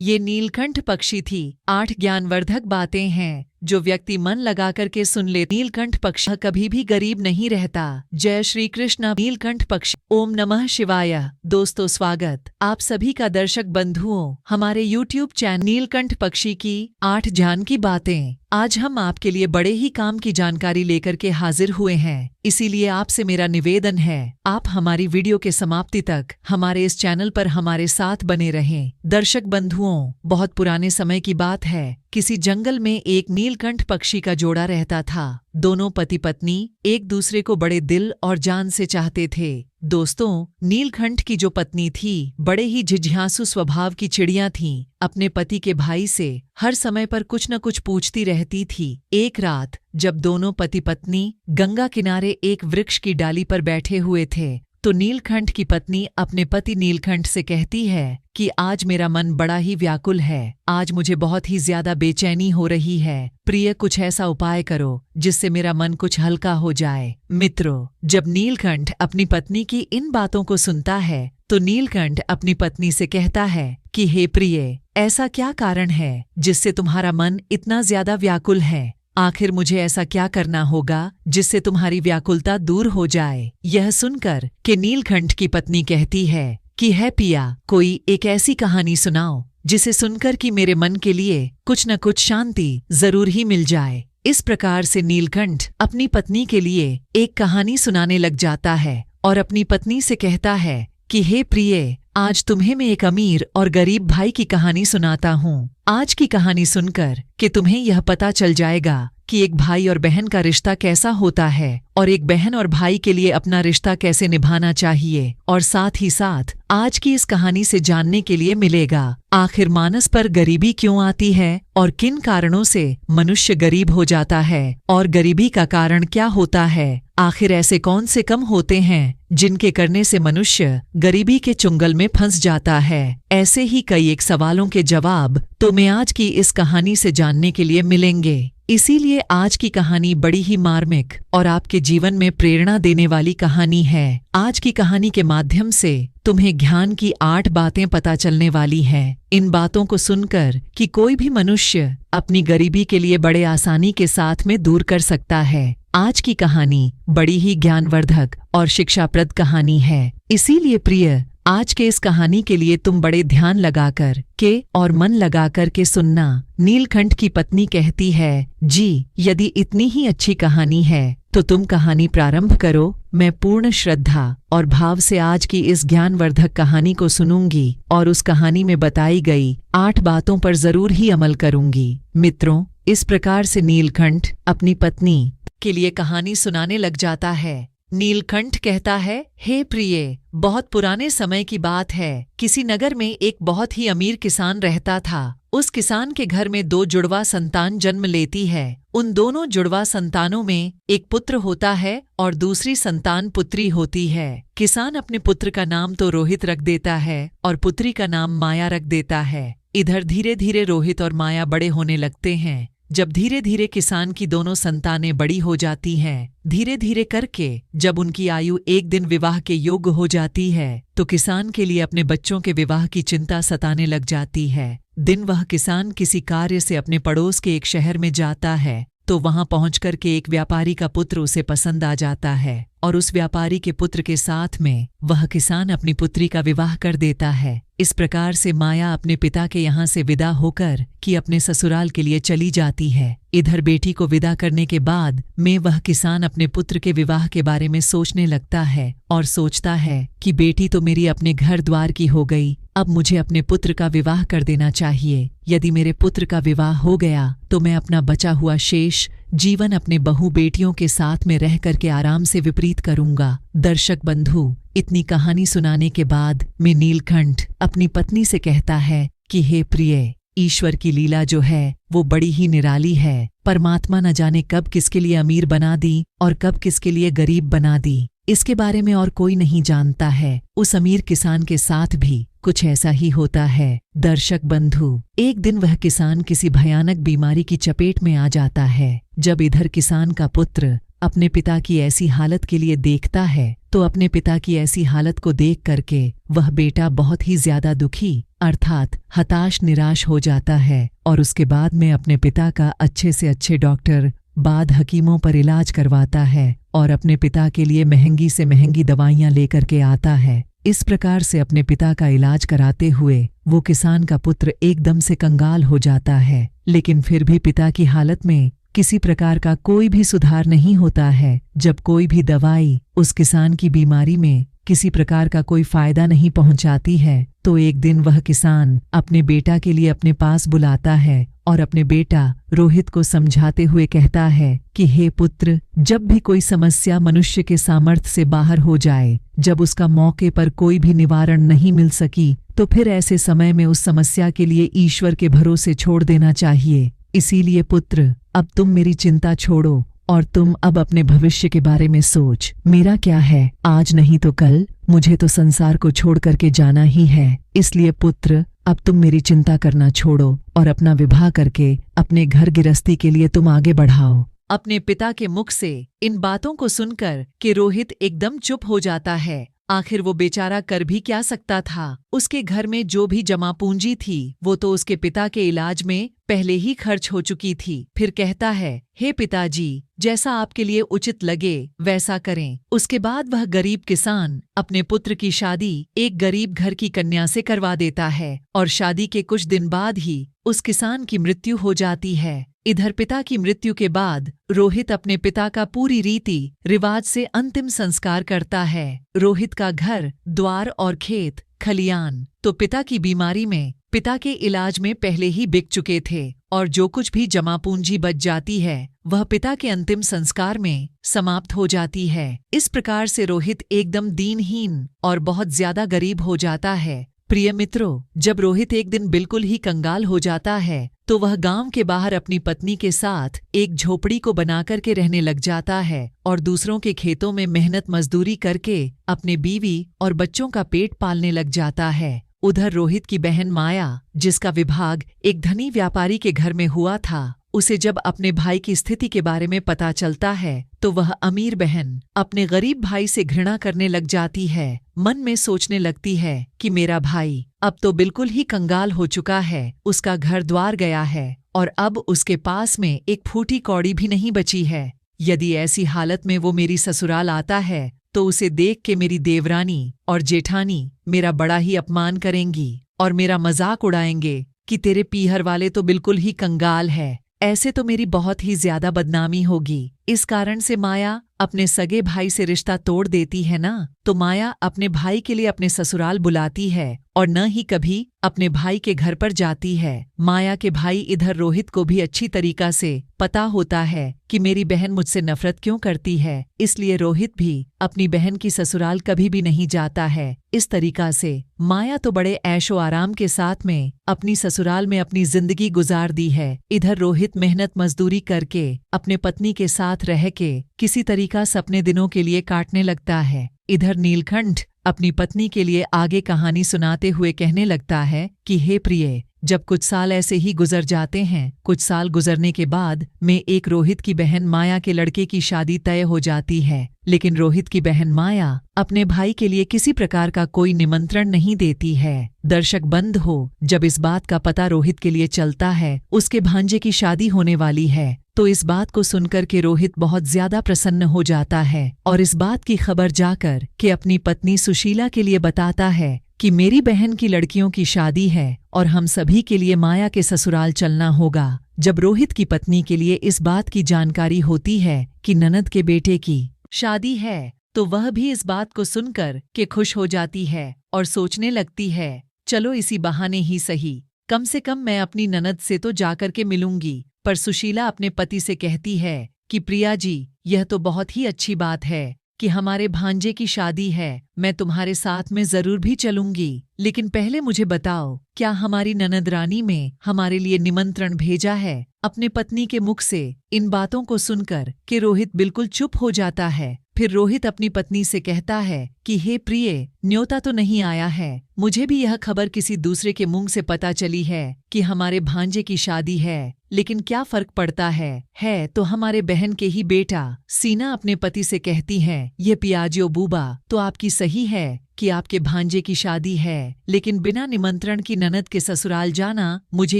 ये नीलकंठ पक्षी थी। 8 ज्ञानवर्धक बातें हैं जो व्यक्ति मन लगाकर के सुन ले। नीलकंठ पक्षी कभी भी गरीब नहीं रहता। जय श्री कृष्ण। नीलकंठ पक्षी। ओम नमः शिवाय। दोस्तों, स्वागत आप सभी का दर्शक बंधुओं हमारे YouTube चैनल नीलकंठ पक्षी की 8 जान की बातें। आज हम आपके लिए बड़े ही काम की जानकारी लेकर के हाजिर हुए हैं, इसीलिए आपसे मेरा निवेदन है आप हमारी वीडियो के समाप्ति तक हमारे इस चैनल पर हमारे साथ बने रहें। दर्शक बंधुओं, बहुत पुराने समय की बात है। किसी जंगल में एक नीलकंठ पक्षी का जोड़ा रहता था। दोनों पति पत्नी एक दूसरे को बड़े दिल और जान से चाहते थे। दोस्तों, नीलकंठ की जो पत्नी थी बड़े ही झिझियासु स्वभाव की चिड़िया थी। अपने पति के भाई से हर समय पर कुछ न कुछ पूछती रहती थी। एक रात जब दोनों पति पत्नी गंगा किनारे एक वृक्ष की डाली पर बैठे हुए थे तो नीलकंठ की पत्नी अपने पति नीलकंठ से कहती है कि आज मेरा मन बड़ा ही व्याकुल है, आज मुझे बहुत ही ज्यादा बेचैनी हो रही है। प्रिय, कुछ ऐसा उपाय करो जिससे मेरा मन कुछ हल्का हो जाए। मित्रों, जब नीलकंठ अपनी पत्नी की इन बातों को सुनता है तो नीलकंठ अपनी पत्नी से कहता है कि हे प्रिय, ऐसा क्या कारण है जिससे तुम्हारा मन इतना ज्यादा व्याकुल है? आखिर मुझे ऐसा क्या करना होगा जिससे तुम्हारी व्याकुलता दूर हो जाए? यह सुनकर कि नीलकंठ की पत्नी कहती है कि है पिया, कोई एक ऐसी कहानी सुनाओ जिसे सुनकर कि मेरे मन के लिए कुछ न कुछ शांति जरूर ही मिल जाए। इस प्रकार से नीलकंठ अपनी पत्नी के लिए एक कहानी सुनाने लग जाता है और अपनी पत्नी से कहता है कि हे प्रिय, आज तुम्हें मैं एक अमीर और गरीब भाई की कहानी सुनाता हूँ। आज की कहानी सुनकर कि तुम्हें यह पता चल जाएगा कि एक भाई और बहन का रिश्ता कैसा होता है और एक बहन और भाई के लिए अपना रिश्ता कैसे निभाना चाहिए। और साथ ही साथ आज की इस कहानी से जानने के लिए मिलेगा आखिर मानस पर गरीबी क्यों आती है और किन कारणों से मनुष्य गरीब हो जाता है और गरीबी का कारण क्या होता है। आखिर ऐसे कौन से कम होते हैं जिनके करने से मनुष्य गरीबी के चुंगल में फंस जाता है। ऐसे ही कई एक सवालों के जवाब तुम्हें आज की इस कहानी से जानने के लिए मिलेंगे। इसीलिए आज की कहानी बड़ी ही मार्मिक और आपके जीवन में प्रेरणा देने वाली कहानी है। आज की कहानी के माध्यम से तुम्हें ज्ञान की 8 बातें पता चलने वाली हैं। इन बातों को सुनकर कि कोई भी मनुष्य अपनी गरीबी के लिए बड़े आसानी के साथ में दूर कर सकता है। आज की कहानी बड़ी ही ज्ञानवर्धक और शिक्षाप्रद कहानी है। इसीलिए प्रिय, आज के इस कहानी के लिए तुम बड़े ध्यान लगाकर के और मन लगाकर के सुनना। नीलकंठ की पत्नी कहती है, जी यदि इतनी ही अच्छी कहानी है तो तुम कहानी प्रारंभ करो। मैं पूर्ण श्रद्धा और भाव से आज की इस ज्ञानवर्धक कहानी को सुनूंगी और उस कहानी में बताई गई 8 बातों पर जरूर ही अमल करूंगी। मित्रों, इस प्रकार से नीलकंठ अपनी पत्नी के लिए कहानी सुनाने लग जाता है। नीलकंठ कहता है, हे प्रिय, बहुत पुराने समय की बात है। किसी नगर में एक बहुत ही अमीर किसान रहता था। उस किसान के घर में 2 जुड़वा संतान जन्म लेती है। उन दोनों जुड़वा संतानों में एक पुत्र होता है और दूसरी संतान पुत्री होती है। किसान अपने पुत्र का नाम तो रोहित रख देता है और पुत्री का नाम माया रख देता है। इधर धीरे धीरे रोहित और माया बड़े होने लगते हैं। जब धीरे धीरे किसान की दोनों संतानें बड़ी हो जाती हैं, धीरे धीरे करके जब उनकी आयु एक दिन विवाह के योग्य हो जाती है तो किसान के लिए अपने बच्चों के विवाह की चिंता सताने लग जाती है। दिन वह किसान किसी कार्य से अपने पड़ोस के एक शहर में जाता है तो वहां पहुंचकर के एक व्यापारी का पुत्र उसे पसंद आ जाता है और उस व्यापारी के पुत्र के साथ में वह किसान अपनी पुत्री का विवाह कर देता है। इस प्रकार से माया अपने पिता के यहाँ से विदा होकर कि अपने ससुराल के लिए चली जाती है। इधर बेटी को विदा करने के बाद में वह किसान अपने पुत्र के विवाह के बारे में सोचने लगता है और सोचता है कि बेटी तो मेरी अपने घर द्वार की हो गई, अब मुझे अपने पुत्र का विवाह कर देना चाहिए। यदि मेरे पुत्र का विवाह हो गया तो मैं अपना बचा हुआ शेष जीवन अपने बहू बेटियों के साथ में रह करके आराम से विपरीत करूंगा। दर्शक बंधु, इतनी कहानी सुनाने के बाद में नीलकंठ अपनी पत्नी से कहता है कि हे प्रिय, ईश्वर की लीला जो है वो बड़ी ही निराली है। परमात्मा न जाने कब किसके लिए अमीर बना दी और कब किसके लिए गरीब बना दी, इसके बारे में और कोई नहीं जानता है। उस अमीर किसान के साथ भी कुछ ऐसा ही होता है। दर्शक बंधु, एक दिन वह किसान किसी भयानक बीमारी की चपेट में आ जाता है। जब इधर किसान का पुत्र अपने पिता की ऐसी हालत के लिए देखता है तो अपने पिता की ऐसी हालत को देख करके वह बेटा बहुत ही ज्यादा दुखी अर्थात हताश निराश हो जाता है और उसके बाद में अपने पिता का अच्छे से अच्छे डॉक्टर बाद हकीमों पर इलाज करवाता है और अपने पिता के लिए महंगी से महंगी दवाइयां लेकर के आता है। इस प्रकार से अपने पिता का इलाज कराते हुए वो किसान का पुत्र एकदम से कंगाल हो जाता है, लेकिन फिर भी पिता की हालत में किसी प्रकार का कोई भी सुधार नहीं होता है। जब कोई भी दवाई उस किसान की बीमारी में किसी प्रकार का कोई फायदा नहीं पहुंचाती है, तो एक दिन वह किसान अपने बेटा के लिए अपने पास बुलाता है और अपने बेटा रोहित को समझाते हुए कहता है कि हे पुत्र, जब भी कोई समस्या मनुष्य के सामर्थ्य से बाहर हो जाए, जब उसका मौके पर कोई भी निवारण नहीं मिल सकी, तो फिर ऐसे समय में उस समस्या के लिए ईश्वर के भरोसे छोड़ देना चाहिए। इसीलिए पुत्र, अब तुम मेरी चिंता छोड़ो और तुम अब अपने भविष्य के बारे में सोच। मेरा क्या है, आज नहीं तो कल मुझे तो संसार को छोड़ करके जाना ही है। इसलिए पुत्र, अब तुम मेरी चिंता करना छोड़ो और अपना विवाह करके अपने घर गृहस्थी के लिए तुम आगे बढ़ाओ। अपने पिता के मुख से इन बातों को सुनकर कि रोहित एकदम चुप हो जाता है। आखिर वो बेचारा कर भी क्या सकता था। उसके घर में जो भी जमा पूंजी थी वो तो उसके पिता के इलाज में पहले ही खर्च हो चुकी थी। फिर कहता है, हे पिताजी, जैसा आपके लिए उचित लगे वैसा करें। उसके बाद वह गरीब किसान अपने पुत्र की शादी एक गरीब घर की कन्या से करवा देता है और शादी के कुछ दिन बाद ही उस किसान की मृत्यु हो जाती है। इधर पिता की मृत्यु के बाद रोहित अपने पिता का पूरी रीति रिवाज से अंतिम संस्कार करता है। रोहित का घर द्वार और खेत खलियान तो पिता की बीमारी में पिता के इलाज में पहले ही बिक चुके थे और जो कुछ भी जमा पूंजी बच जाती है वह पिता के अंतिम संस्कार में समाप्त हो जाती है। इस प्रकार से रोहित एकदम दीनहीन और बहुत ज्यादा गरीब हो जाता है। प्रिय मित्रों, जब रोहित एक दिन बिल्कुल ही कंगाल हो जाता है तो वह गांव के बाहर अपनी पत्नी के साथ एक झोपड़ी को बनाकर के रहने लग जाता है और दूसरों के खेतों में मेहनत मजदूरी करके अपने बीवी और बच्चों का पेट पालने लग जाता है। उधर रोहित की बहन माया, जिसका विवाह एक धनी व्यापारी के घर में हुआ था, उसे जब अपने भाई की स्थिति के बारे में पता चलता है तो वह अमीर बहन अपने गरीब भाई से घृणा करने लग जाती है। मन में सोचने लगती है कि मेरा भाई अब तो बिल्कुल ही कंगाल हो चुका है, उसका घर द्वार गया है और अब उसके पास में एक फूटी कौड़ी भी नहीं बची है। यदि ऐसी हालत में वो मेरी ससुराल आता है तो उसे देख के मेरी देवरानी और जेठानी मेरा बड़ा ही अपमान करेंगी और मेरा मजाक उड़ाएंगे कि तेरे पीहर वाले तो बिल्कुल ही कंगाल है। ऐसे तो मेरी बहुत ही ज्यादा बदनामी होगी। इस कारण से माया अपने सगे भाई से रिश्ता तोड़ देती है ना, तो माया अपने भाई के लिए अपने ससुराल बुलाती है और न ही कभी अपने भाई के घर पर जाती है। माया के भाई इधर रोहित को भी अच्छी तरीका से पता होता है कि मेरी बहन मुझसे नफरत क्यों करती है, इसलिए रोहित भी अपनी बहन की ससुराल कभी भी नहीं जाता है। इस तरीका से माया तो बड़े ऐशो आराम के साथ में अपनी ससुराल में अपनी जिंदगी गुजार दी है। इधर रोहित मेहनत मजदूरी करके अपने पत्नी के साथ रह के किसी तरीका से अपने दिनों के लिए काटने लगता है। इधर नीलकंठ अपनी पत्नी के लिए आगे कहानी सुनाते हुए कहने लगता है कि हे प्रिय, जब कुछ साल ऐसे ही गुजर जाते हैं, कुछ साल गुजरने के बाद में एक रोहित की बहन माया के लड़के की शादी तय हो जाती है, लेकिन रोहित की बहन माया अपने भाई के लिए किसी प्रकार का कोई निमंत्रण नहीं देती है। दर्शक बंद हो, जब इस बात का पता रोहित के लिए चलता है उसके भांजे की शादी होने वाली है, तो इस बात को सुनकर के रोहित बहुत ज्यादा प्रसन्न हो जाता है और इस बात की खबर जाकर के अपनी पत्नी सुशीला के लिए बताता है कि मेरी बहन की लड़कियों की शादी है और हम सभी के लिए माया के ससुराल चलना होगा। जब रोहित की पत्नी के लिए इस बात की जानकारी होती है कि ननद के बेटे की शादी है, तो वह भी इस बात को सुनकर के खुश हो जाती है और सोचने लगती है, चलो इसी बहाने ही सही, कम से कम मैं अपनी ननद से तो जाकर के मिलूंगी। पर सुशीला अपने पति से कहती है कि प्रिया जी, यह तो बहुत ही अच्छी बात है कि हमारे भांजे की शादी है, मैं तुम्हारे साथ में जरूर भी चलूंगी, लेकिन पहले मुझे बताओ, क्या हमारी ननद रानी में हमारे लिए निमंत्रण भेजा है? अपने पत्नी के मुख से इन बातों को सुनकर कि रोहित बिल्कुल चुप हो जाता है। फिर रोहित अपनी पत्नी से कहता है कि हे प्रिय, न्योता तो नहीं आया है। मुझे भी यह खबर किसी दूसरे के मुंह से पता चली है कि हमारे भांजे की शादी है, लेकिन क्या फर्क पड़ता है तो हमारे बहन के ही बेटा। सीना अपने पति से कहती है, ये पियाजियो बूबा तो आपकी सही है कि आपके भांजे की शादी है, लेकिन बिना निमंत्रण की ननद के ससुराल जाना मुझे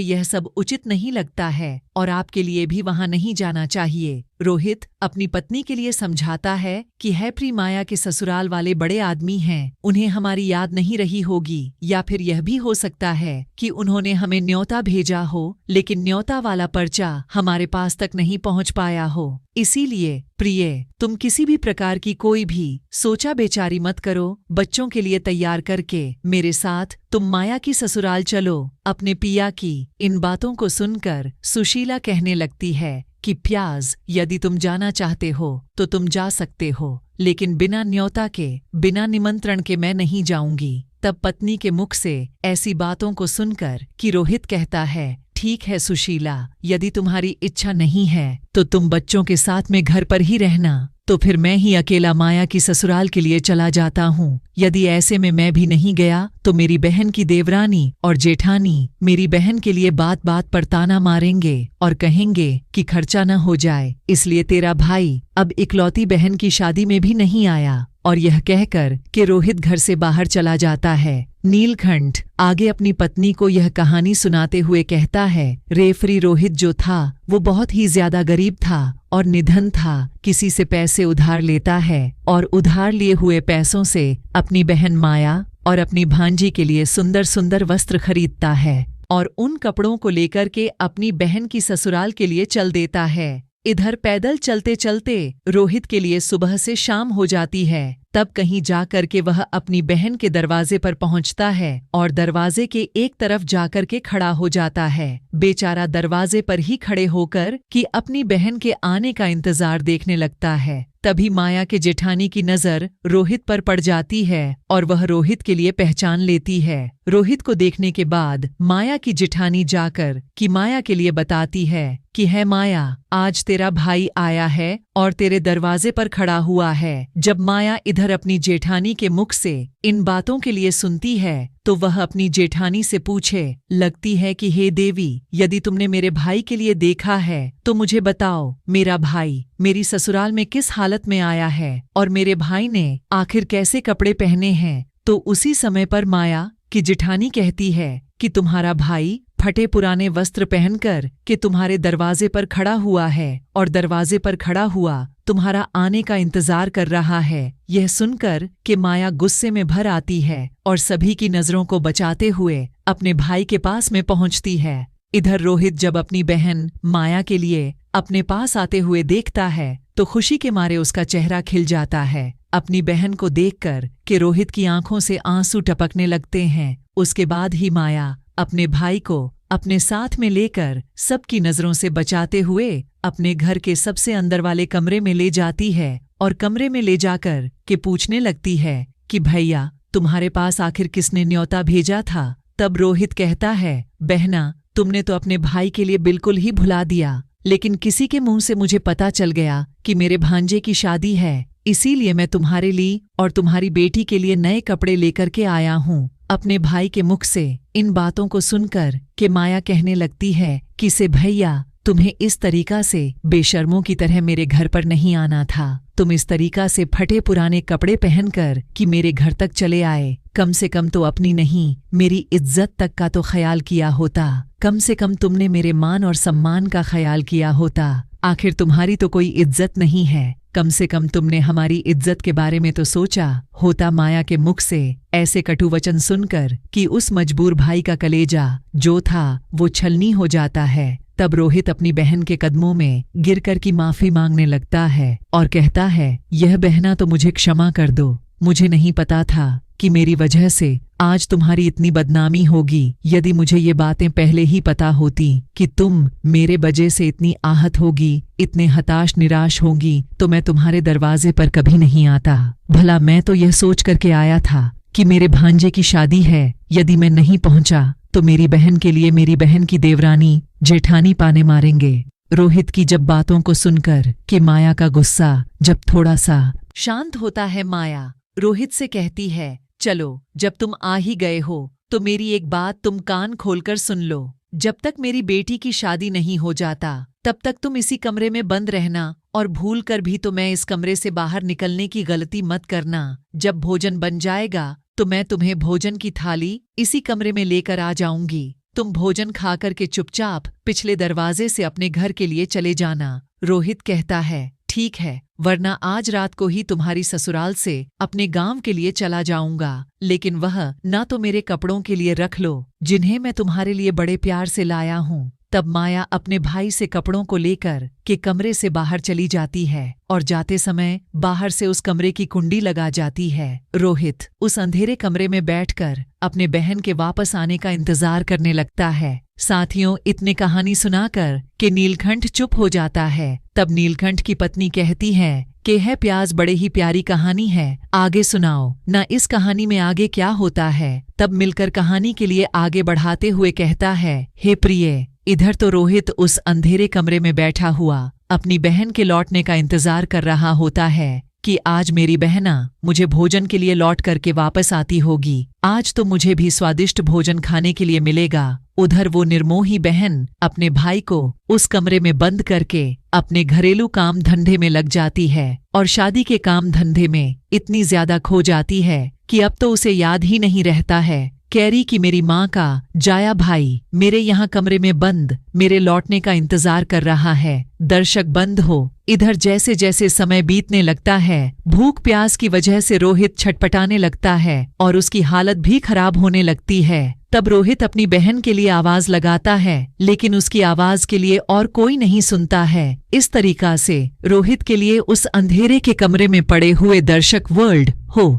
यह सब उचित नहीं लगता है और आपके लिए भी वहां नहीं जाना चाहिए। रोहित अपनी पत्नी के लिए समझाता है कि है प्री, माया के ससुराल वाले बड़े आदमी हैं, उन्हें हमारी याद नहीं रही होगी, या फिर यह भी हो सकता है कि उन्होंने हमें न्योता भेजा हो, लेकिन न्योता वाला पर्चा हमारे पास तक नहीं पहुंच पाया हो। इसीलिए प्रिय, तुम किसी भी प्रकार की कोई भी सोचा बेचारी मत करो। बच्चों के लिए तैयार करके मेरे साथ तुम माया की ससुराल चलो। अपने पिया की इन बातों को सुनकर सुशीला कहने लगती है कि प्याज, यदि तुम जाना चाहते हो तो तुम जा सकते हो, लेकिन बिना न्योता के, बिना निमंत्रण के मैं नहीं जाऊंगी। तब पत्नी के मुख से ऐसी बातों को सुनकर कि रोहित कहता है, ठीक है सुशीला, यदि तुम्हारी इच्छा नहीं है तो तुम बच्चों के साथ में घर पर ही रहना, तो फिर मैं ही अकेला माया की ससुराल के लिए चला जाता हूँ। यदि ऐसे में मैं भी नहीं गया तो मेरी बहन की देवरानी और जेठानी मेरी बहन के लिए बात बात पर ताना मारेंगे और कहेंगे कि खर्चा न हो जाए, इसलिए तेरा भाई अब इकलौती बहन की शादी में भी नहीं आया। और यह कहकर कि रोहित घर से बाहर चला जाता है। नीलकंठ आगे अपनी पत्नी को यह कहानी सुनाते हुए कहता है, रेफरी रोहित जो था वो बहुत ही ज्यादा गरीब था और निधन था। किसी से पैसे उधार लेता है और उधार लिए हुए पैसों से अपनी बहन माया और अपनी भांजी के लिए सुंदर सुंदर वस्त्र खरीदता है और उन कपड़ों को लेकर के अपनी बहन की ससुराल के लिए चल देता है। इधर पैदल चलते चलते रोहित के लिए सुबह से शाम हो जाती है। तब कहीं जाकर के वह अपनी बहन के दरवाजे पर पहुंचता है और दरवाजे के एक तरफ जाकर के खड़ा हो जाता है। बेचारा दरवाजे पर ही खड़े होकर कि अपनी बहन के आने का इंतजार देखने लगता है। तभी माया के जेठानी की नजर रोहित पर पड़ जाती है और वह रोहित के लिए पहचान लेती है। रोहित को देखने के बाद माया की जेठानी जाकर कि माया के लिए बताती है कि है माया, आज तेरा भाई आया है और तेरे दरवाजे पर खड़ा हुआ है। जब माया इधर अपनी जेठानी के मुख से इन बातों के लिए सुनती है तो वह अपनी जेठानी से पूछे लगती है कि हे देवी, यदि तुमने मेरे भाई के लिए देखा है तो मुझे बताओ, मेरा भाई मेरी ससुराल में किस हालत में आया है और मेरे भाई ने आखिर कैसे कपड़े पहने हैं। तो उसी समय पर माया की जेठानी कहती है कि तुम्हारा भाई फटे पुराने वस्त्र पहनकर कि तुम्हारे दरवाजे पर खड़ा हुआ है और दरवाजे पर खड़ा हुआ तुम्हारा आने का इंतजार कर रहा है। यह सुनकर कि माया गुस्से में भर आती है और सभी की नजरों को बचाते हुए अपने भाई के पास में पहुंचती है। इधर रोहित जब अपनी बहन माया के लिए अपने पास आते हुए देखता है तो खुशी के मारे उसका चेहरा खिल जाता है। अपनी बहन को देखकर कि रोहित की आंखों से आंसू टपकने लगते हैं। उसके बाद ही माया अपने भाई को अपने साथ में लेकर सबकी नजरों से बचाते हुए अपने घर के सबसे अंदर वाले कमरे में ले जाती है और कमरे में ले जाकर के पूछने लगती है कि भैया, तुम्हारे पास आखिर किसने न्योता भेजा था। तब रोहित कहता है, बहना, तुमने तो अपने भाई के लिए बिल्कुल ही भुला दिया, लेकिन किसी के मुंह से मुझे पता चल गया कि मेरे भांजे की शादी है, इसीलिए मैं तुम्हारे लिए और तुम्हारी बेटी के लिए नए कपड़े लेकर के आया हूँ। अपने भाई के मुख से इन बातों को सुनकर कि माया कहने लगती है कि से भैया, तुम्हें इस तरीका से बेशर्मों की तरह मेरे घर पर नहीं आना था। तुम इस तरीका से फटे पुराने कपड़े पहनकर कि मेरे घर तक चले आए। कम से कम तो अपनी नहीं, मेरी इज्जत तक का तो ख्याल किया होता। कम से कम तुमने मेरे मान और सम्मान का ख्याल किया होता। आखिर तुम्हारी तो कोई इज्जत नहीं है, कम से कम तुमने हमारी इज्जत के बारे में तो सोचा होता। माया के मुख से ऐसे कटु वचन सुनकर कि उस मजबूर भाई का कलेजा जो था वो छलनी हो जाता है। तब रोहित अपनी बहन के कदमों में गिरकर की माफी मांगने लगता है और कहता है, यह बहना तो मुझे क्षमा कर दो। मुझे नहीं पता था कि मेरी वजह से आज तुम्हारी इतनी बदनामी होगी। यदि मुझे ये बातें पहले ही पता होती कि तुम मेरे वजह से इतनी आहत होगी, इतने हताश निराश होगी, तो मैं तुम्हारे दरवाजे पर कभी नहीं आता। भला मैं तो यह सोच करके आया था कि मेरे भांजे की शादी है, यदि मैं नहीं पहुंचा तो मेरी बहन के लिए मेरी बहन की देवरानी जेठानी पाने मारेंगे। रोहित की जब बातों को सुनकर कि माया का गुस्सा जब थोड़ा सा शांत होता है, माया रोहित से कहती है, चलो जब तुम आ ही गए हो तो मेरी एक बात तुम कान खोलकर सुन लो। जब तक मेरी बेटी की शादी नहीं हो जाता तब तक तुम इसी कमरे में बंद रहना, और भूल कर भी तो मैं इस कमरे से बाहर निकलने की गलती मत करना। जब भोजन बन जाएगा तो मैं तुम्हें भोजन की थाली इसी कमरे में लेकर आ जाऊंगी। तुम भोजन खाकर के चुपचाप पिछले दरवाजे से अपने घर के लिए चले जाना। रोहित कहता है, ठीक है, वरना आज रात को ही तुम्हारी ससुराल से अपने गांव के लिए चला जाऊंगा, लेकिन वह ना तो मेरे कपड़ों के लिए रख लो जिन्हें मैं तुम्हारे लिए बड़े प्यार से लाया हूँ। तब माया अपने भाई से कपड़ों को लेकर के कमरे से बाहर चली जाती है और जाते समय बाहर से उस कमरे की कुंडी लगा जाती है। रोहित उस अंधेरे कमरे में बैठकर अपने बहन के वापस आने का इंतजार करने लगता है। साथियों, इतने कहानी सुनाकर कि नीलकंठ चुप हो जाता है। तब नीलकंठ की पत्नी कहती है कि है प्याज, बड़े ही प्यारी कहानी है, आगे सुनाओ ना, इस कहानी में आगे क्या होता है। तब मिलकर कहानी के लिए आगे बढ़ाते हुए कहता है, हे प्रिय, इधर तो रोहित उस अंधेरे कमरे में बैठा हुआ अपनी बहन के लौटने का इंतजार कर रहा होता है कि आज मेरी बहना मुझे भोजन के लिए लौट करके वापस आती होगी, आज तो मुझे भी स्वादिष्ट भोजन खाने के लिए मिलेगा। उधर वो निर्मोही बहन अपने भाई को उस कमरे में बंद करके अपने घरेलू काम धंधे में लग जाती है और शादी के काम धंधे में इतनी ज्यादा खो जाती है कि अब तो उसे याद ही नहीं रहता है कैरी कि मेरी माँ का जाया भाई मेरे यहाँ कमरे में बंद मेरे लौटने का इंतजार कर रहा है। दर्शक बंद हो। इधर जैसे जैसे समय बीतने लगता है, भूख प्यास की वजह से रोहित छटपटाने लगता है और उसकी हालत भी खराब होने लगती है। तब रोहित अपनी बहन के लिए आवाज लगाता है, लेकिन उसकी आवाज के लिए और कोई नहीं सुनता है। इस तरीका से रोहित के लिए उस अंधेरे के कमरे में पड़े हुए दर्शक वर्ल्ड हो।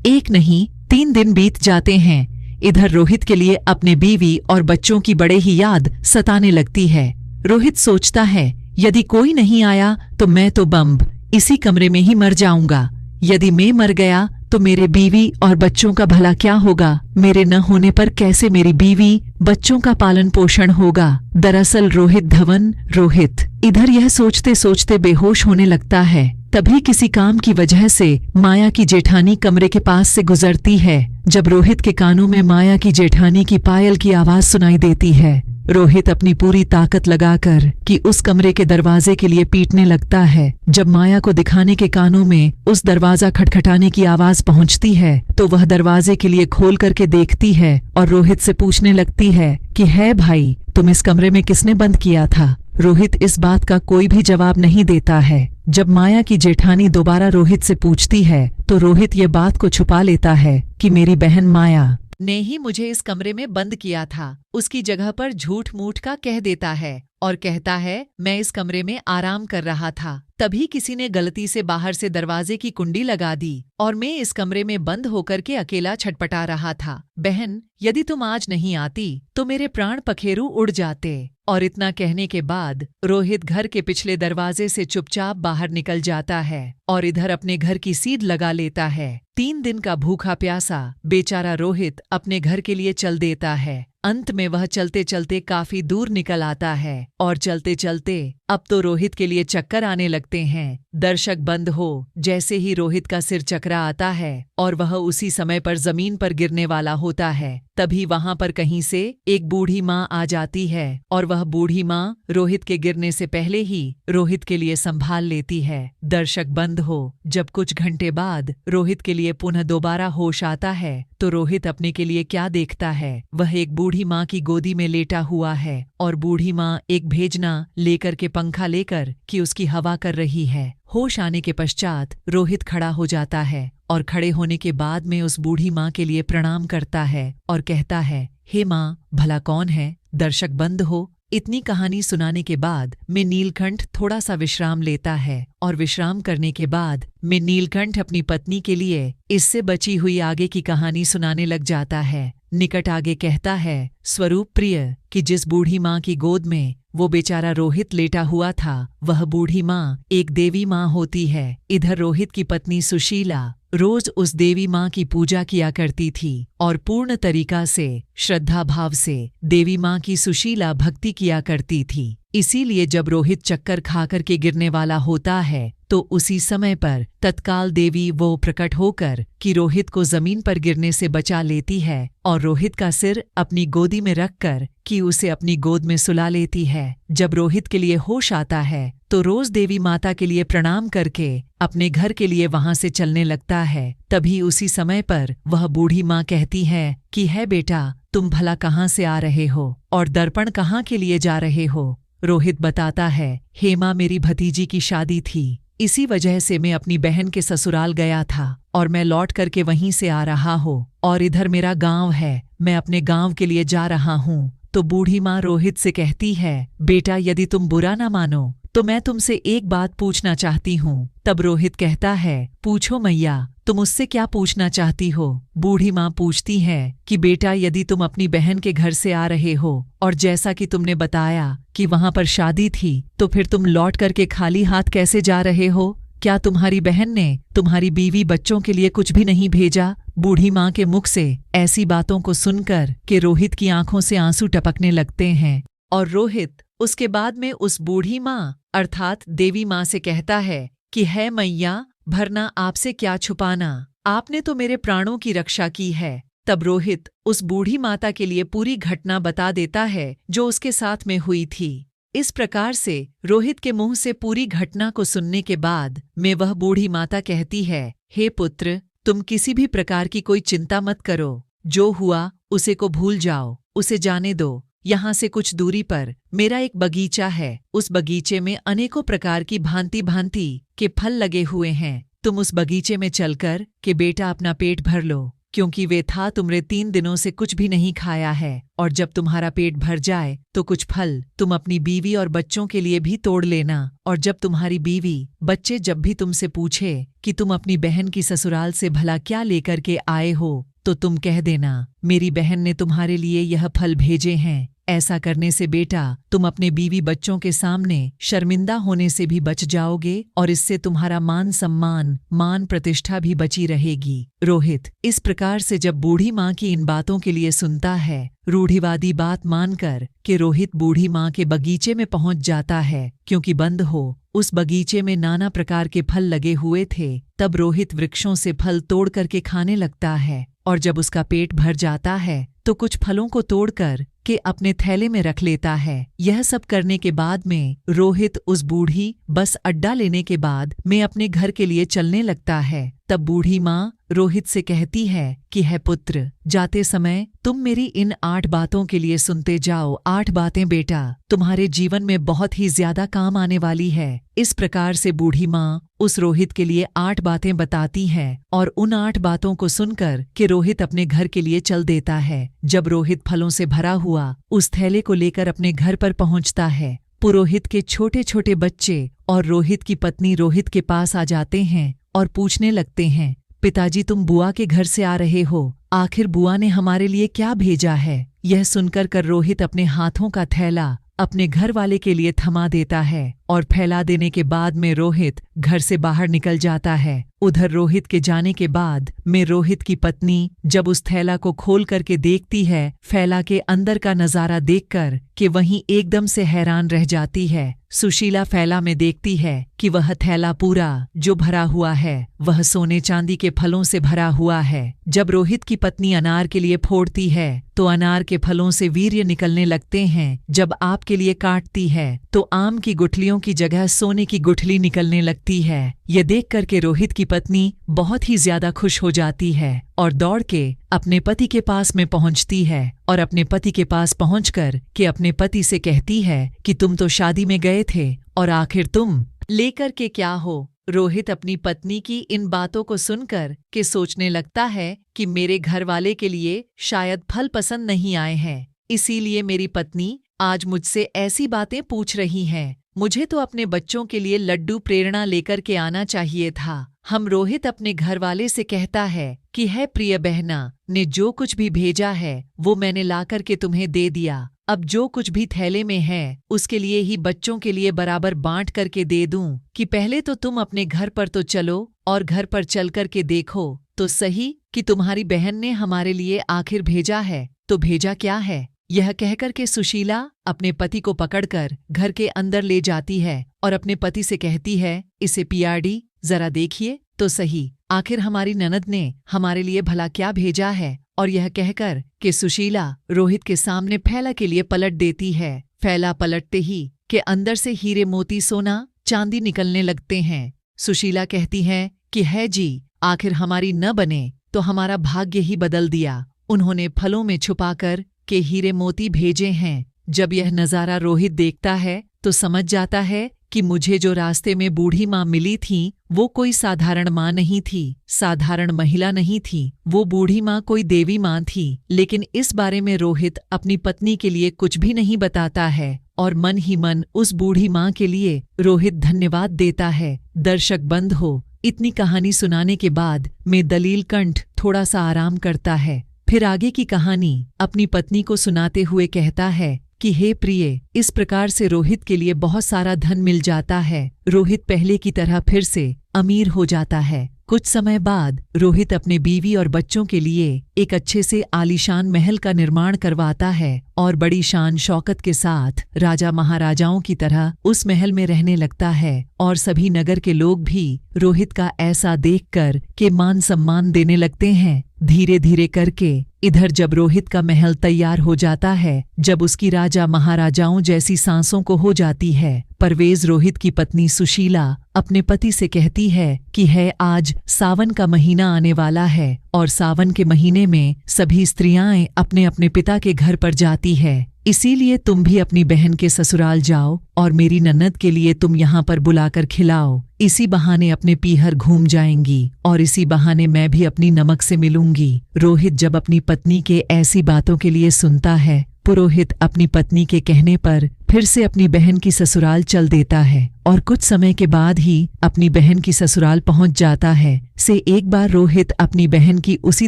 1 नहीं 3 दिन बीत जाते हैं। इधर रोहित के लिए अपने बीवी और बच्चों की बड़े ही याद सताने लगती है। रोहित सोचता है, यदि कोई नहीं आया तो मैं तो बम्ब इसी कमरे में ही मर जाऊंगा। यदि मैं मर गया तो मेरे बीवी और बच्चों का भला क्या होगा? मेरे न होने पर कैसे मेरी बीवी बच्चों का पालन पोषण होगा? दरअसल रोहित इधर यह सोचते सोचते बेहोश होने लगता है। तभी किसी काम की वजह से माया की जेठानी कमरे के पास से गुजरती है। जब रोहित के कानों में माया की जेठानी की पायल की आवाज सुनाई देती है, रोहित अपनी पूरी ताकत लगाकर कि उस कमरे के दरवाजे के लिए पीटने लगता है। जब माया को दिखाने के कानों में उस दरवाजा खटखटाने की आवाज पहुंचती है तो वह दरवाजे के लिए खोल करके देखती है और रोहित से पूछने लगती है कि है भाई, तुम इस कमरे में किसने बंद किया था? रोहित इस बात का कोई भी जवाब नहीं देता है। जब माया की जेठानी दोबारा रोहित से पूछती है तो रोहित ये बात को छुपा लेता है कि मेरी बहन माया ने ही मुझे इस कमरे में बंद किया था। उसकी जगह पर झूठ मूठ का कह देता है और कहता है, मैं इस कमरे में आराम कर रहा था, तभी किसी ने गलती से बाहर से दरवाजे की कुंडी लगा दी और मैं इस कमरे में बंद होकर के अकेला छटपटा रहा था। बहन, यदि तुम आज नहीं आती तो मेरे प्राण पखेरु उड़ जाते। और इतना कहने के बाद रोहित घर के पिछले दरवाजे से चुपचाप बाहर निकल जाता है और इधर अपने घर की सीध लगा लेता है। 3 दिन का भूखा प्यासा बेचारा रोहित अपने घर के लिए चल देता है। अंत में वह चलते चलते काफी दूर निकल आता है और चलते चलते अब तो रोहित के लिए चक्कर आने लगते हैं। दर्शक बंद हो। जैसे ही रोहित का सिर चकरा आता है और वह उसी समय पर जमीन पर गिरने वाला होता है, तभी वहां पर कहीं से एक बूढ़ी माँ आ जाती है और वह बूढ़ी माँ रोहित के गिरने से पहले ही रोहित के लिए संभाल लेती है। दर्शक बंद हो। जब कुछ घंटे बाद रोहित के लिए पुनः दोबारा होश आता है तो रोहित अपने के लिए क्या देखता है? वह एक बूढ़ी माँ की गोदी में लेटा हुआ है और बूढ़ी माँ एक भेजना लेकर के पंखा लेकर कि उसकी हवा कर रही है। होश आने के पश्चात रोहित खड़ा हो जाता है और खड़े होने के बाद में उस बूढ़ी माँ के लिए प्रणाम करता है और कहता है, हे माँ, भला कौन है? दर्शक बंद हो। इतनी कहानी सुनाने के बाद में नीलकंठ थोड़ा सा विश्राम लेता है और विश्राम करने के बाद में नीलकंठ अपनी पत्नी के लिए इससे बची हुई आगे की कहानी सुनाने लग जाता है। निकट आगे कहता है, स्वरूप प्रिय कि जिस बूढ़ी माँ की गोद में वो बेचारा रोहित लेटा हुआ था, वह बूढ़ी माँ एक देवी माँ होती है। इधर रोहित की पत्नी सुशीला रोज उस देवी माँ की पूजा किया करती थी और पूर्ण तरीका से श्रद्धा भाव से देवी माँ की सुशीला भक्ति किया करती थी। इसीलिए जब रोहित चक्कर खाकर के गिरने वाला होता है तो उसी समय पर तत्काल देवी वो प्रकट होकर कि रोहित को जमीन पर गिरने से बचा लेती है और रोहित का सिर अपनी गोदी में रखकर कि उसे अपनी गोद में सुला लेती है। जब रोहित के लिए होश आता है तो रोज देवी माता के लिए प्रणाम करके अपने घर के लिए वहां से चलने लगता है। तभी उसी समय पर वह बूढ़ी माँ कहती है कि है बेटा, तुम भला कहाँ से आ रहे हो और दर्पण कहाँ के लिए जा रहे हो। रोहित बताता है, हेमा मेरी भतीजी की शादी थी, इसी वजह से मैं अपनी बहन के ससुराल गया था और मैं लौट करके वहीं से आ रहा हूँ और इधर मेरा गांव है, मैं अपने गांव के लिए जा रहा हूँ। तो बूढ़ी माँ रोहित से कहती है, बेटा यदि तुम बुरा ना मानो तो मैं तुमसे एक बात पूछना चाहती हूँ। तब रोहित कहता है, पूछो मैया, तुम उससे क्या पूछना चाहती हो। बूढ़ी माँ पूछती है कि बेटा यदि तुम अपनी बहन के घर से आ रहे हो और जैसा कि तुमने बताया कि वहां पर शादी थी, तो फिर तुम लौट करके खाली हाथ कैसे जा रहे हो? क्या तुम्हारी बहन ने तुम्हारी बीवी बच्चों के लिए कुछ भी नहीं भेजा? बूढ़ी माँ के मुख से ऐसी बातों को सुनकर कि रोहित की आंखों से आंसू टपकने लगते हैं और रोहित उसके बाद में उस बूढ़ी माँ अर्थात देवी माँ से कहता है कि है मैया, भरना आपसे क्या छुपाना, आपने तो मेरे प्राणों की रक्षा की है। तब रोहित उस बूढ़ी माता के लिए पूरी घटना बता देता है जो उसके साथ में हुई थी। इस प्रकार से रोहित के मुंह से पूरी घटना को सुनने के बाद में वह बूढ़ी माता कहती है, हे पुत्र, तुम किसी भी प्रकार की कोई चिंता मत करो, जो हुआ उसे को भूल जाओ, उसे जाने दो। यहाँ से कुछ दूरी पर मेरा एक बगीचा है, उस बगीचे में अनेकों प्रकार की भांति भांति के फल लगे हुए हैं। तुम उस बगीचे में चलकर के बेटा अपना पेट भर लो, क्योंकि वे था तुमने 3 दिनों से कुछ भी नहीं खाया है। और जब तुम्हारा पेट भर जाए तो कुछ फल तुम अपनी बीवी और बच्चों के लिए भी तोड़ लेना। और जब तुम्हारी बीवी बच्चे जब भी तुमसे पूछे कि तुम अपनी बहन की ससुराल से भला क्या लेकर के आए हो, तो तुम कह देना, मेरी बहन ने तुम्हारे लिए यह फल भेजे हैं। ऐसा करने से बेटा तुम अपने बीवी बच्चों के सामने शर्मिंदा होने से भी बच जाओगे और इससे तुम्हारा मान सम्मान, मान प्रतिष्ठा भी बची रहेगी। रोहित इस प्रकार से जब बूढ़ी माँ की इन बातों के लिए सुनता है, रूढ़िवादी बात मानकर कि रोहित बूढ़ी माँ के बगीचे में पहुंच जाता है, क्योंकि बंद हो उस बगीचे में नाना प्रकार के फल लगे हुए थे। तब रोहित वृक्षों से फल तोड़ करके खाने लगता है और जब उसका पेट भर जाता है तो कुछ फलों को तोड़कर के अपने थैले में रख लेता है। यह सब करने के बाद में रोहित उस बूढ़ी बस अड्डा लेने के बाद में अपने घर के लिए चलने लगता है। तब बूढ़ी माँ रोहित से कहती है कि है पुत्र, जाते समय तुम मेरी इन 8 बातों के लिए सुनते जाओ। 8 बातें बेटा तुम्हारे जीवन में बहुत ही ज्यादा काम आने वाली है। इस प्रकार से बूढ़ी माँ उस रोहित के लिए 8 बातें बताती है और उन 8 बातों को सुनकर कि रोहित अपने घर के लिए चल देता है। जब रोहित फलों से भरा हुआ उस थैले को लेकर अपने घर पर पहुंचता है, पुरोहित के छोटे छोटे बच्चे और रोहित की पत्नी रोहित के पास आ जाते हैं और पूछने लगते हैं, पिताजी तुम बुआ के घर से आ रहे हो, आखिर बुआ ने हमारे लिए क्या भेजा है? यह सुनकर कर रोहित अपने हाथों का थैला अपने घर वाले के लिए थमा देता है और फैला देने के बाद में रोहित घर से बाहर निकल जाता है। उधर रोहित के जाने के बाद में रोहित की पत्नी जब उस थैला को खोल करके देखती है, फैला के अंदर का नजारा देखकर कि वहीं एकदम से हैरान रह जाती है। सुशीला फैला में देखती है कि वह थैला पूरा जो भरा हुआ है वह सोने चांदी के फलों से भरा हुआ है। जब रोहित की पत्नी अनार के लिए फोड़ती है तो अनार के फलों से वीर्य निकलने लगते हैं। जब आप के लिए काटती है तो आम की गुठलियों की जगह सोने की गुठली निकलने लगती है। यह देख करके रोहित की पत्नी बहुत ही ज्यादा खुश हो जाती है और दौड़ के अपने पति के पास में पहुंचती है और अपने पति के पास पहुंचकर के अपने पति से कहती है कि तुम तो शादी में गए थे और आखिर तुम लेकर के क्या हो? रोहित अपनी पत्नी की इन बातों को सुनकर के सोचने लगता है कि मेरे घर वाले के लिए शायद फल पसंद नहीं आए हैं, इसीलिए मेरी पत्नी आज मुझसे ऐसी बातें पूछ रही हैं। मुझे तो अपने बच्चों के लिए लड्डू प्रेरणा लेकर के आना चाहिए था। हम रोहित अपने घर वाले से कहता है कि है प्रिय बहना ने जो कुछ भी भेजा है वो मैंने लाकर के तुम्हें दे दिया। अब जो कुछ भी थैले में है उसके लिए ही बच्चों के लिए बराबर बांट करके दे दूं कि पहले तो तुम अपने घर पर तो चलो और घर पर चल करके देखो तो सही कि तुम्हारी बहन ने हमारे लिए आखिर भेजा है तो भेजा क्या है। यह कहकर के सुशीला अपने पति को पकड़कर घर के अंदर ले जाती है और अपने पति से कहती है, इसे पियाडी जरा देखिए तो सही, आखिर हमारी ननद ने हमारे लिए भला क्या भेजा है। और यह कहकर कि सुशीला रोहित के सामने फैला के लिए पलट देती है। फैला पलटते ही के अंदर से हीरे मोती सोना चांदी निकलने लगते हैं। सुशीला कहती है कि है जी, आखिर हमारी न बने तो हमारा भाग्य ही बदल दिया। उन्होंने फलों में छुपाकर के हीरे मोती भेजे हैं। जब यह नज़ारा रोहित देखता है तो समझ जाता है कि मुझे जो रास्ते में बूढ़ी माँ मिली थी वो कोई साधारण माँ नहीं थी, साधारण महिला नहीं थी, वो बूढ़ी माँ कोई देवी माँ थी। लेकिन इस बारे में रोहित अपनी पत्नी के लिए कुछ भी नहीं बताता है और मन ही मन उस बूढ़ी माँ के लिए रोहित धन्यवाद देता है। दर्शक बंद हो, इतनी कहानी सुनाने के बाद में दलील कंठ थोड़ा सा आराम करता है। फिर आगे की कहानी अपनी पत्नी को सुनाते हुए कहता है कि हे प्रिय, इस प्रकार से रोहित के लिए बहुत सारा धन मिल जाता है। रोहित पहले की तरह फिर से अमीर हो जाता है। कुछ समय बाद रोहित अपने बीवी और बच्चों के लिए एक अच्छे से आलीशान महल का निर्माण करवाता है और बड़ी शान शौकत के साथ राजा महाराजाओं की तरह उस महल में रहने लगता है। और सभी नगर के लोग भी रोहित का ऐसा देखकर के मान सम्मान देने लगते हैं। धीरे धीरे करके इधर जब रोहित का महल तैयार हो जाता है, जब उसकी राजा महाराजाओं जैसी सांसों को हो जाती है, परवेज रोहित की पत्नी सुशीला अपने पति से कहती है कि है आज सावन का महीना आने वाला है और सावन के महीने में सभी स्त्रियां अपने अपने पिता के घर पर जाती है। इसीलिए तुम भी अपनी बहन के ससुराल जाओ और मेरी ननद के लिए तुम यहाँ पर बुलाकर खिलाओ। इसी बहाने अपने पीहर घूम जाएंगी और इसी बहाने मैं भी अपनी नमक से मिलूंगी। रोहित जब अपनी पत्नी के ऐसी बातों के लिए सुनता है, पुरोहित अपनी पत्नी के कहने पर फिर से अपनी बहन की ससुराल चल देता है और कुछ समय के बाद ही अपनी बहन की ससुराल पहुंच जाता है। से एक बार रोहित अपनी बहन की उसी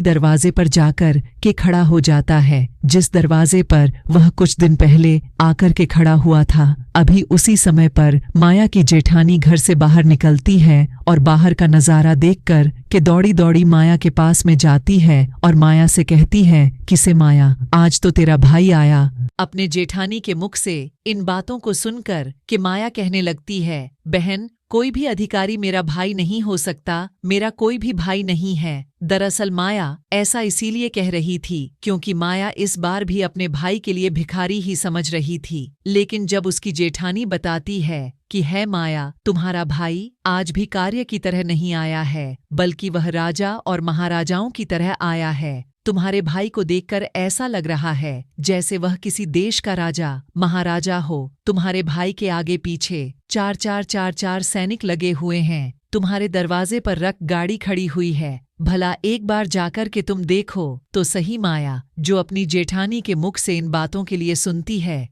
दरवाजे पर जाकर के खड़ा हो जाता है जिस दरवाजे पर वह कुछ दिन पहले आकर के खड़ा हुआ था। अभी उसी समय पर माया की जेठानी घर से बाहर निकलती है और बाहर का नजारा देखकर के दौड़ी दौड़ी माया के पास में जाती है और माया से कहती है कि से माया, आज तो तेरा भाई आया। अपने जेठानी के मुख से इन बातों को सुनकर कि माया कहने लगती है, बहन, कोई भी अधिकारी मेरा भाई नहीं हो सकता, मेरा कोई भी भाई नहीं है। दरअसल माया ऐसा इसीलिए कह रही थी क्योंकि माया इस बार भी अपने भाई के लिए भिखारी ही समझ रही थी। लेकिन जब उसकी जेठानी बताती है कि है माया, तुम्हारा भाई आज भी कार्य की तरह नहीं आया है, बल्कि वह राजा और महाराजाओं की तरह आया है। तुम्हारे भाई को देखकर ऐसा लग रहा है जैसे वह किसी देश का राजा महाराजा हो। तुम्हारे भाई के आगे पीछे चार सैनिक लगे हुए हैं। तुम्हारे दरवाजे पर रख गाड़ी खड़ी हुई है। भला एक बार जाकर के तुम देखो तो सही। माया जो अपनी जेठानी के मुख से इन बातों के लिए सुनती है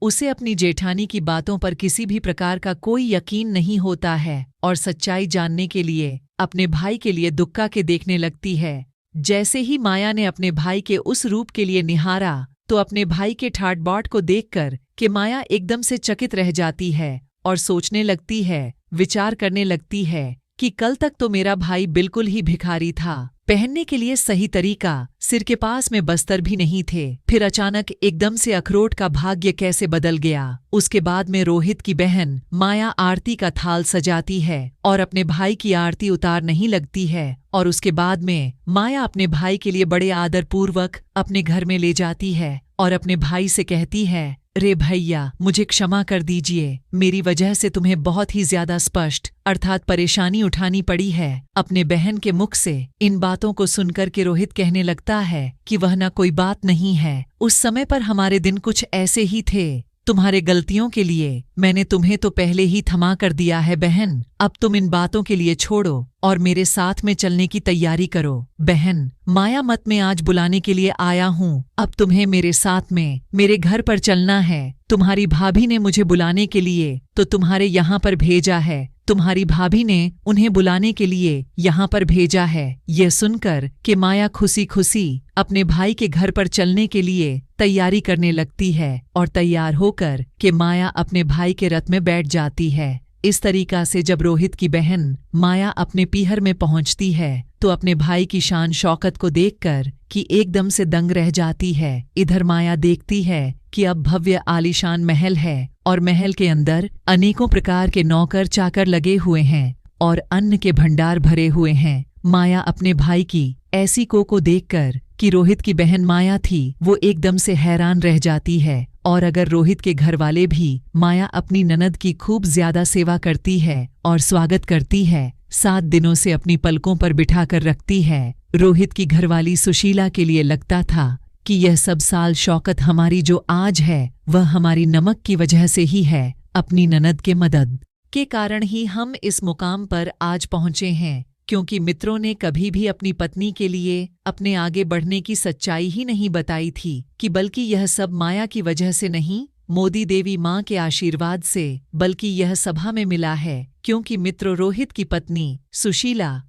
उसे अपनी जेठानी की बातों पर किसी भी प्रकार का कोई यकीन नहीं होता है और सच्चाई जानने के लिए अपने भाई के लिए दुक्का के देखने लगती है। जैसे ही माया ने अपने भाई के उस रूप के लिए निहारा तो अपने भाई के ठाट बाट को देखकर कि माया एकदम से चकित रह जाती है और सोचने लगती है, विचार करने लगती है कि कल तक तो मेरा भाई बिल्कुल ही भिखारी था, पहनने के लिए सही तरीका, सिर के पास में बस्तर भी नहीं थे। फिर अचानक एकदम से अखरोट का भाग्य कैसे बदल गया। उसके बाद में रोहित की बहन माया आरती का थाल सजाती है और अपने भाई की आरती उतार नहीं लगती है और उसके बाद में माया अपने भाई के लिए बड़े आदर पूर्वक अपने घर में ले जाती है और अपने भाई से कहती है, रे भैया, मुझे क्षमा कर दीजिए, मेरी वजह से तुम्हें बहुत ही ज्यादा स्पष्ट अर्थात परेशानी उठानी पड़ी है। अपने बहन के मुख से इन बातों को सुनकर के रोहित कहने लगता है कि वह ना कोई बात नहीं है, उस समय पर हमारे दिन कुछ ऐसे ही थे। तुम्हारे गलतियों के लिए मैंने तुम्हें तो पहले ही क्षमा कर दिया है बहन, अब तुम इन बातों के लिए छोड़ो और मेरे साथ में चलने की तैयारी करो। बहन, माया मत में आज बुलाने के लिए आया हूँ, अब तुम्हें मेरे साथ में मेरे घर पर चलना है। तुम्हारी भाभी ने मुझे बुलाने के लिए तो तुम्हारे यहाँ पर भेजा है, तुम्हारी भाभी ने उन्हें बुलाने के लिए यहाँ पर भेजा है। यह सुनकर कि माया खुशी खुशी अपने भाई के घर पर चलने के लिए तैयारी करने लगती है और तैयार होकर कि माया अपने भाई के रथ में बैठ जाती है। इस तरीका से जब रोहित की बहन माया अपने पीहर में पहुंचती है तो अपने भाई की शान शौकत को देखकर कि एकदम से दंग रह जाती है। इधर माया देखती है कि अब भव्य आलीशान महल है और महल के अंदर अनेकों प्रकार के नौकर चाकर लगे हुए हैं और अन्न के भंडार भरे हुए हैं। माया अपने भाई की ऐसी को देखकर कि रोहित की बहन माया थी, वो एकदम से हैरान रह जाती है। और अगर रोहित के घर वाले भी माया अपनी ननद की खूब ज्यादा सेवा करती है और स्वागत करती है, 7 दिनों से अपनी पलकों पर बिठाकर रखती है। रोहित की घरवाली सुशीला के लिए लगता था कि यह सब साल शौकत हमारी जो आज है वह हमारी नमक की वजह से ही है। अपनी ननद के मदद के कारण ही हम इस मुकाम पर आज पहुंचे हैं, क्योंकि मित्रों ने कभी भी अपनी पत्नी के लिए अपने आगे बढ़ने की सच्चाई ही नहीं बताई थी कि बल्कि यह सब माया की वजह से नहीं, मोदी देवी माँ के आशीर्वाद से, बल्कि यह सभा में मिला है। क्योंकि मित्रों रोहित की पत्नी सुशीला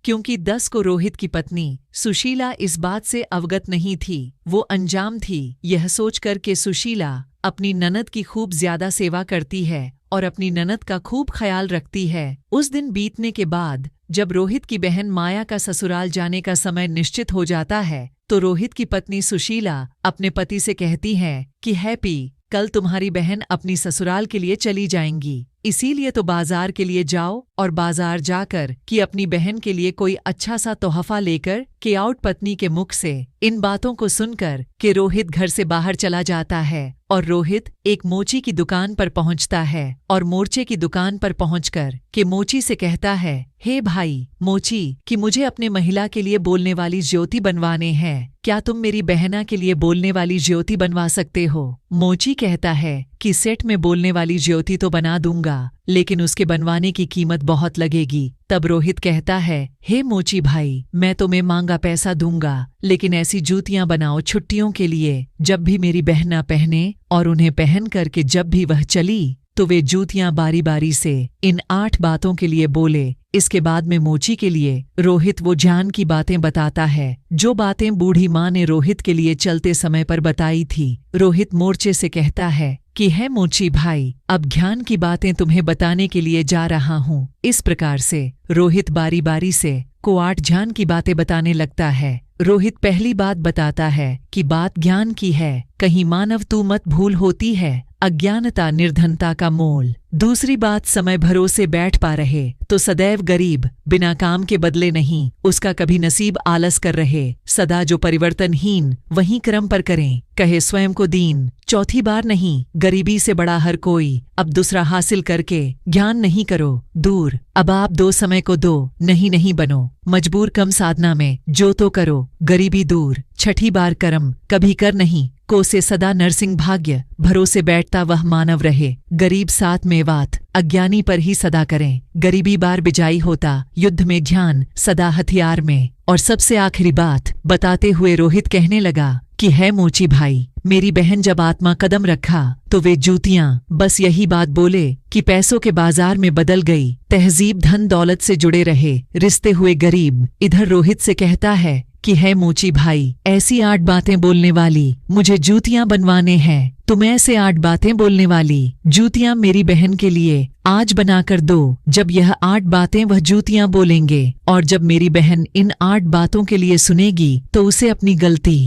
क्योंकि 10 को रोहित की पत्नी सुशीला इस बात से अवगत नहीं थी, वो अनजान थी। यह सोचकर के सुशीला अपनी ननद की खूब ज्यादा सेवा करती है और अपनी ननद का खूब ख्याल रखती है। उस दिन बीतने के बाद जब रोहित की बहन माया का ससुराल जाने का समय निश्चित हो जाता है तो रोहित की पत्नी सुशीला अपने पति से कहती है कि हैप्पी, कल तुम्हारी बहन अपनी ससुराल के लिए चली जाएंगी, इसीलिए तो बाजार के लिए जाओ और बाजार जाकर कि अपनी बहन के लिए कोई अच्छा सा तोहफा लेकर के आउट। पत्नी के मुख से इन बातों को सुनकर कि रोहित घर से बाहर चला जाता है और रोहित एक मोची की दुकान पर पहुंचता है और मोर्चे की दुकान पर पहुंचकर कि मोची से कहता है, हे भाई मोची, कि मुझे अपने महिला के लिए बोलने वाली ज्योति बनवाने हैं, क्या तुम मेरी बहना के लिए बोलने वाली ज्योति बनवा सकते हो? मोची कहता है कि सेट में बोलने वाली ज्योति तो बना दूंगा, लेकिन उसके बनवाने की कीमत बहुत लगेगी। तब रोहित कहता है, हे मोची भाई, मैं तुम्हें मांगा पैसा दूंगा, लेकिन ऐसी जूतियां बनाओ छुट्टियों के लिए जब भी मेरी बहना पहने, और उन्हें पहन करके जब भी वह चली तो वे जूतियां बारी बारी से इन 8 बातों के लिए बोले। इसके बाद में मोची के लिए रोहित वो ज्ञान की बातें बताता है, जो बातें बूढ़ी माँ ने रोहित के लिए चलते समय पर बताई थी। रोहित मोर्चे से कहता है कि है मोची भाई, अब ज्ञान की बातें तुम्हें बताने के लिए जा रहा हूँ। इस प्रकार से रोहित बारी बारी से को 8 ज्ञान की बातें बताने लगता है। रोहित पहली बात बताता है कि बात ज्ञान की है, कहीं मानव तू मत भूल होती है, अज्ञानता निर्धनता का मोल। दूसरी बात, समय भरोसे बैठ पा रहे तो सदैव गरीब, बिना काम के बदले नहीं, उसका कभी नसीब आलस कर रहे, सदा जो परिवर्तनहीन वहीं क्रम पर करें, कहे स्वयं को दीन। चौथी बार, नहीं गरीबी से बड़ा हर कोई, अब दूसरा हासिल करके ज्ञान नहीं करो दूर, अब आप 2 समय को 2 नहीं बनो, मजबूर कम साधना में जो तो करो गरीबी दूर। छठी बार, कर्म कभी कर नहीं को से सदा नरसिंह भाग्य, भरोसे बैठता वह मानव रहे, गरीब साथ में वात, अज्ञानी पर ही सदा करें, गरीबी बार बिजाई होता, युद्ध में ध्यान सदा हथियार में। और सबसे आखिरी बात बताते हुए रोहित कहने लगा कि है मोची भाई, मेरी बहन जब आत्मा कदम रखा तो वे जूतियां बस यही बात बोले कि पैसों के बाजार में बदल गई, तहजीब धन दौलत से जुड़े रहे, रिश्ते हुए गरीब। इधर रोहित से कहता है कि है मोची भाई, ऐसी 8 बातें बोलने वाली मुझे जूतियां बनवाने हैं, तुम ऐसे 8 बातें बोलने वाली जूतियां मेरी बहन के लिए आज बनाकर दो। जब यह 8 बातें वह जूतियां बोलेंगे और जब मेरी बहन इन 8 बातों के लिए सुनेगी तो उसे अपनी गलती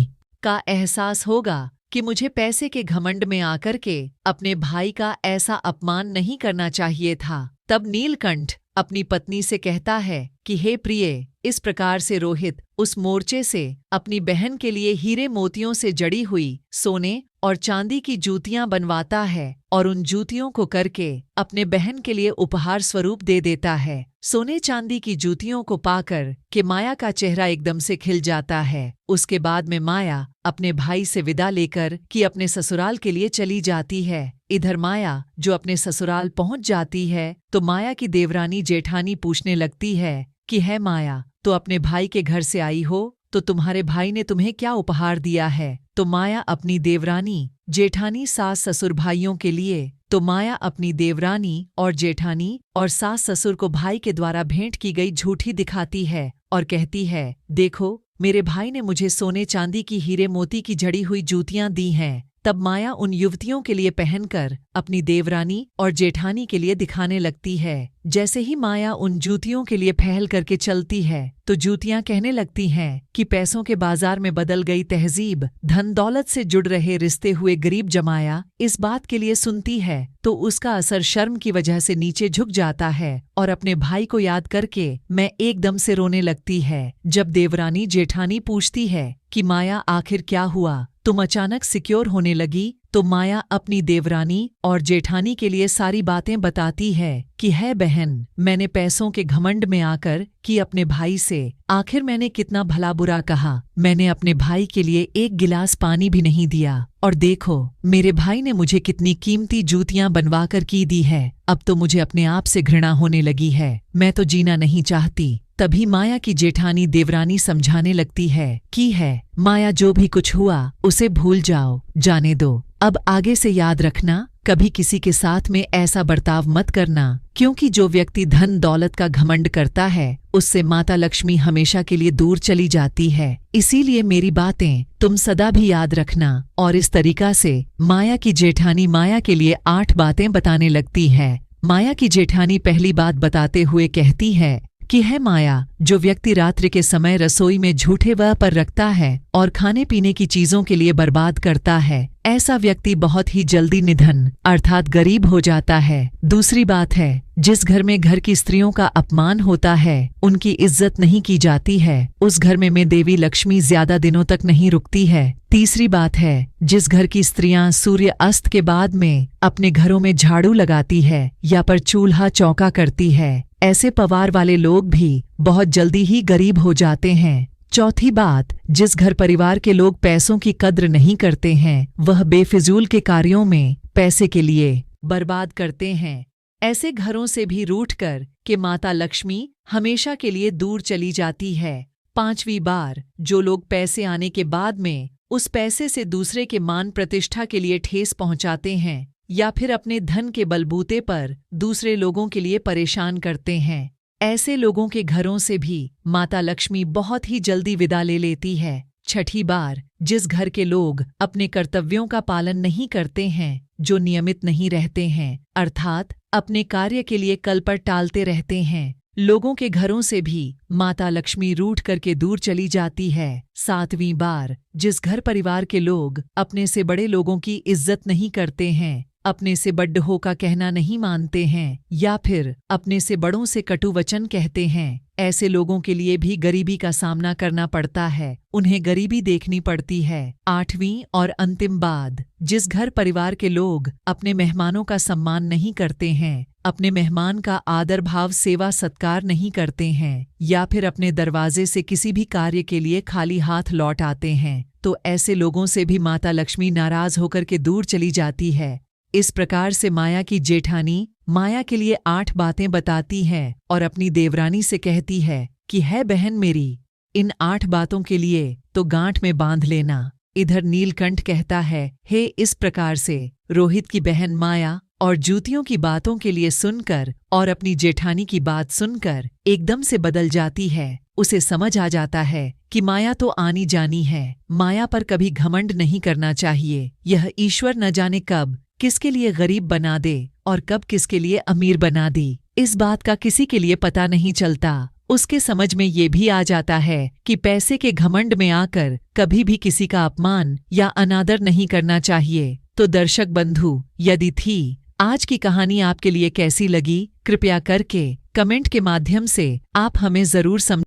का एहसास होगा कि मुझे पैसे के घमंड में आकर के अपने भाई का ऐसा अपमान नहीं करना चाहिए था। तब नीलकंठ अपनी पत्नी से कहता है कि हे प्रिय, इस प्रकार से रोहित उस मोर्चे से अपनी बहन के लिए हीरे मोतियों से जड़ी हुई सोने और चांदी की जूतियां बनवाता है और उन जूतियों को करके अपने बहन के लिए उपहार स्वरूप दे देता है। सोने चांदी की जूतियों को पाकर कि माया का चेहरा एकदम से खिल जाता है। उसके बाद में माया अपने भाई से विदा लेकर कि अपने ससुराल के लिए चली जाती है। इधर माया जो अपने ससुराल पहुंच जाती है तो माया की देवरानी जेठानी पूछने लगती है कि है माया, तो अपने भाई के घर से आई हो, तो तुम्हारे भाई ने तुम्हें क्या उपहार दिया है? तो माया अपनी देवरानी जेठानी सास ससुर भाइयों के लिए, तो माया अपनी देवरानी और जेठानी और सास ससुर को भाई के द्वारा भेंट की गई झूठी दिखाती है और कहती है, देखो मेरे भाई ने मुझे सोने चांदी की हीरे मोती की जड़ी हुई जूतियां दी हैं, तब माया उन युवतियों के लिए पहनकर अपनी देवरानी और जेठानी के लिए दिखाने लगती है। जैसे ही माया उन जूतियों के लिए पहल करके चलती है तो जूतियां कहने लगती हैं कि पैसों के बाजार में बदल गई तहजीब, धन दौलत से जुड़ रहे रिश्ते हुए गरीब जमाया इस बात के लिए सुनती है तो उसका असर शर्म की वजह से नीचे झुक जाता है और अपने भाई को याद करके मैं एकदम से रोने लगती है। जब देवरानी जेठानी पूछती है कि माया आखिर क्या हुआ, तुम अचानक सिक्योर होने लगी, तो माया अपनी देवरानी और जेठानी के लिए सारी बातें बताती है कि है बहन, मैंने पैसों के घमंड में आकर कि अपने भाई से आखिर मैंने कितना भला बुरा कहा। मैंने अपने भाई के लिए एक गिलास पानी भी नहीं दिया और देखो मेरे भाई ने मुझे कितनी कीमती जूतियां बनवाकर की दी है। अब तो मुझे अपने आप से घृणा होने लगी है, मैं तो जीना नहीं चाहती। तभी माया की जेठानी देवरानी समझाने लगती है कि है माया, जो भी कुछ हुआ उसे भूल जाओ, जाने दो। अब आगे से याद रखना, कभी किसी के साथ में ऐसा बर्ताव मत करना, क्योंकि जो व्यक्ति धन दौलत का घमंड करता है उससे माता लक्ष्मी हमेशा के लिए दूर चली जाती है। इसीलिए मेरी बातें तुम सदा भी याद रखना। और इस तरीका से माया की जेठानी माया के लिए 8 बातें बताने लगती है। माया की जेठानी पहली बात बताते हुए कहती है कि है माया, जो व्यक्ति रात्रि के समय रसोई में झूठे वह पर रखता है और खाने पीने की चीजों के लिए बर्बाद करता है, ऐसा व्यक्ति बहुत ही जल्दी निधन अर्थात गरीब हो जाता है। दूसरी बात है, जिस घर में घर की स्त्रियों का अपमान होता है, उनकी इज्जत नहीं की जाती है, उस घर में देवी लक्ष्मी ज्यादा दिनों तक नहीं रुकती है। तीसरी बात है, जिस घर की स्त्रियां सूर्य अस्त के बाद में अपने घरों में झाड़ू लगाती है या पर चूल्हा चौका करती है, ऐसे परिवार वाले लोग भी बहुत जल्दी ही गरीब हो जाते हैं। चौथी बात, जिस घर परिवार के लोग पैसों की कद्र नहीं करते हैं, वह बेफिजूल के कार्यों में पैसे के लिए बर्बाद करते हैं, ऐसे घरों से भी रूठकर कि माता लक्ष्मी हमेशा के लिए दूर चली जाती है। पांचवी बार, जो लोग पैसे आने के बाद में उस पैसे से दूसरे के मान प्रतिष्ठा के लिए ठेस पहुंचाते हैं या फिर अपने धन के बलबूते पर दूसरे लोगों के लिए परेशान करते हैं, ऐसे लोगों के घरों से भी माता लक्ष्मी बहुत ही जल्दी विदा ले लेती है। छठी बार, जिस घर के लोग अपने कर्तव्यों का पालन नहीं करते हैं, जो नियमित नहीं रहते हैं अर्थात अपने कार्य के लिए कल पर टालते रहते हैं, लोगों के घरों से भी माता लक्ष्मी रूठ करके दूर चली जाती है। सातवीं बार, जिस घर परिवार के लोग अपने से बड़े लोगों की इज्जत नहीं करते हैं, अपने से बड्ढों का कहना नहीं मानते हैं या फिर अपने से बड़ों से कटु वचन कहते हैं, ऐसे लोगों के लिए भी गरीबी का सामना करना पड़ता है, उन्हें गरीबी देखनी पड़ती है। आठवीं और अंतिम बात, जिस घर परिवार के लोग अपने मेहमानों का सम्मान नहीं करते हैं, अपने मेहमान का आदर भाव सेवा सत्कार नहीं करते हैं या फिर अपने दरवाजे से किसी भी कार्य के लिए खाली हाथ लौट आते हैं, तो ऐसे लोगों से भी माता लक्ष्मी नाराज होकर के दूर चली जाती है। इस प्रकार से माया की जेठानी माया के लिए 8 बातें बताती है और अपनी देवरानी से कहती है कि है बहन मेरी, इन 8 बातों के लिए तो गांठ में बांध लेना। इधर नीलकंठ कहता है, हे इस प्रकार से रोहित की बहन माया और जूतियों की बातों के लिए सुनकर और अपनी जेठानी की बात सुनकर एकदम से बदल जाती है। उसे समझ आ जाता है कि माया तो आनी जानी है, माया पर कभी घमंड नहीं करना चाहिए। यह ईश्वर न जाने कब किसके लिए गरीब बना दे और कब किसके लिए अमीर बना दी, इस बात का किसी के लिए पता नहीं चलता। उसके समझ में ये भी आ जाता है कि पैसे के घमंड में आकर कभी भी किसी का अपमान या अनादर नहीं करना चाहिए। तो दर्शक बंधु, यदि थी आज की कहानी आपके लिए कैसी लगी, कृपया करके कमेंट के माध्यम से आप हमें जरूर